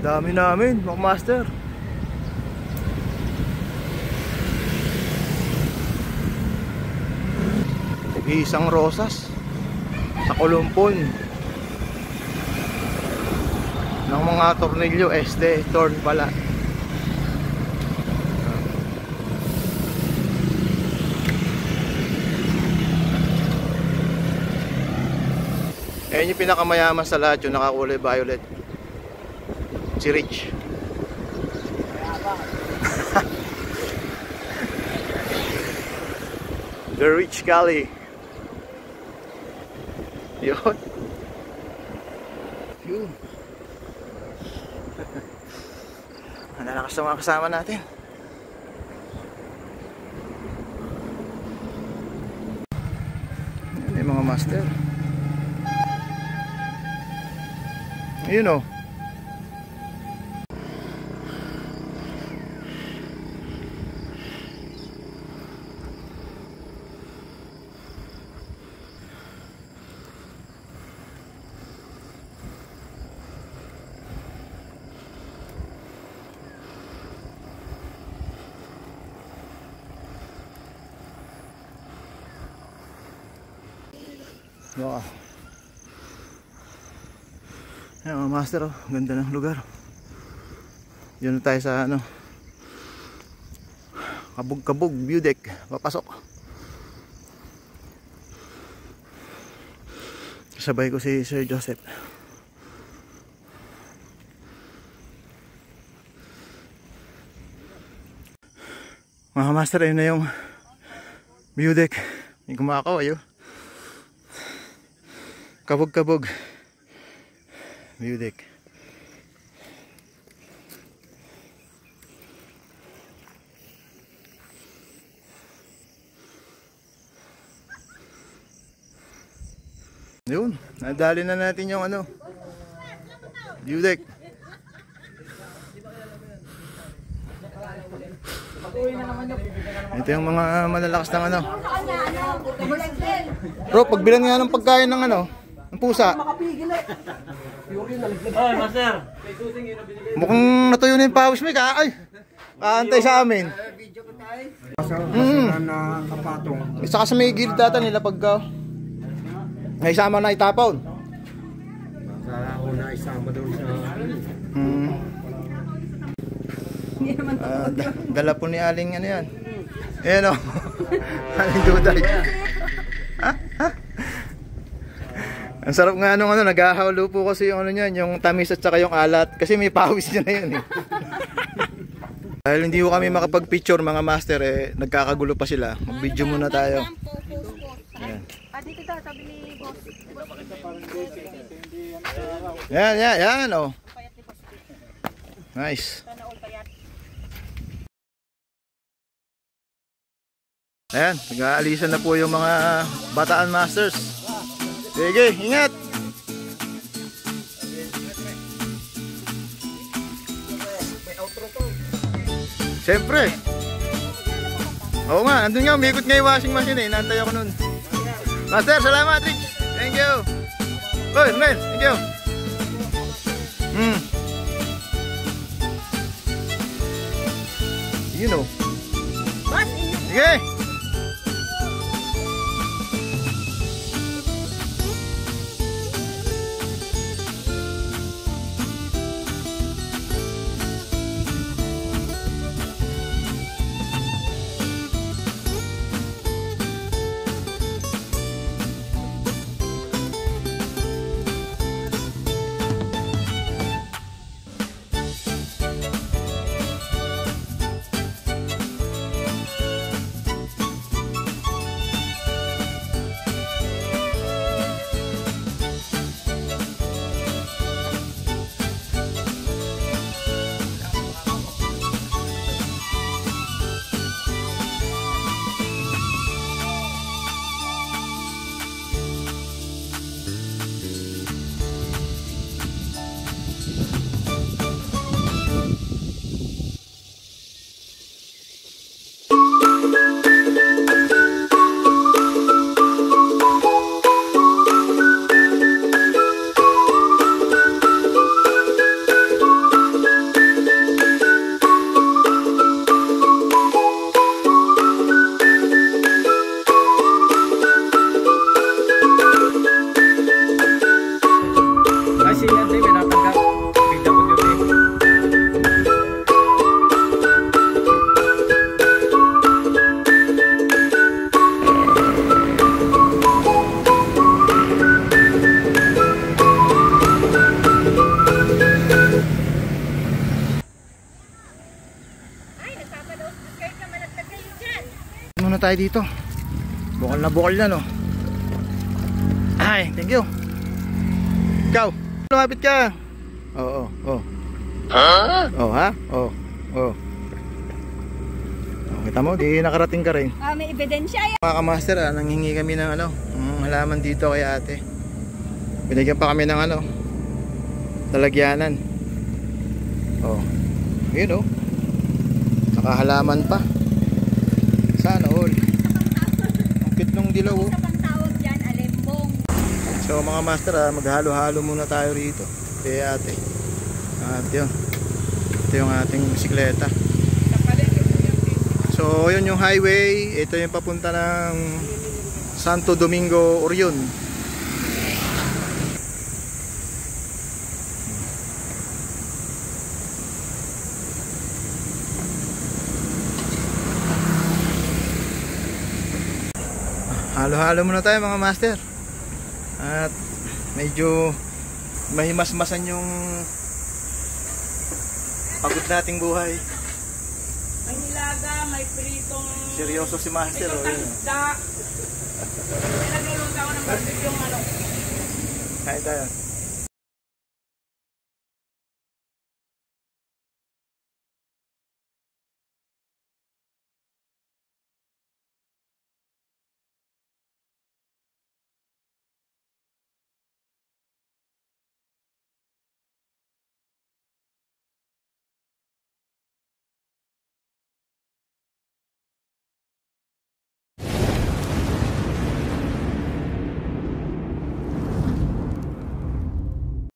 Dami namin, mga master. Isang rosas sa kulumpon ng mga tornilyo, torn pala. Ayan yung pinakamayaman sa lahat, yung nakakulay violet, si Rich. The Rich Cali. Yun. Yun. Nalakas na mga kasama natin. Yan yung mga master. Ayun o. Wow. Ayan mga master, oh. Ganda ng lugar. Diyan tayo sa ano, kabog-kabog view deck. Papasok. Kasabay ko si Sir Joseph. Mga master, ayun na yung view deck. Yung kumakaway, oh. Kabog-kabog view deck. Yun, nadali na natin yung ano, view deck. Ito yung mga malalakas ng ano. Bro, pagbilan nga ng pagkain ng ano, ng pusa. Oy, master. Mukhang natuyo na yung pawis mo, ay. Kaantay sa amin. Isa ka sa may gilid data nila pagka may isama na itapon. Baka ako na isama doon sa dala po ni Aling ano yan. Ayan o. Aling Duday. Ang sarap nga nung ano, naghahalo po kasi yung ano niyan, yung tamis at saka yung alat. Kasi may pawis niya na yun eh. Dahil hindi ko kami makapag-picture mga master eh, nagkakagulo pa sila. Mag-video muna tayo. Ayan. Dito daw, sabi ni boss. Yan o. Nice. Ayan, nag-aalisan na po yung mga Bataan Masters. Sige, ingat! Siyempre. Oo nga, andun nga, umikot nga yung washing machine eh. Inaantay ako nun. Master, salamat Rich! Thank you! Oy, Mel, thank you! You know. Sige! tayo dito. Bukol na no. Ay, thank you. Ikaw, lumapit ka. Oo. Ha? Oo. Kita mo, di nakarating ka rin. May ebidensya yan. Mga kamaster, nanghingi kami ng halaman dito kay ate. Binigyan pa kami ng talagyanan. Yun nakahalaman pa. Sana all. Ang cute nung dilaw Sa pangtawag dyan, alembong. So mga master, maghalo-halo muna tayo rito kay ate. At yun, ito yung ating bisikleta. So yun yung highway. Ito yung papunta ng Santo Domingo, Orion. Halo-halo muna tayo mga master. At medyo mahimasmasan yung pagod nating buhay. May nilaga, may pritong... Seryoso si master. May isda. May nagluluto ako ng yung Kain tayo.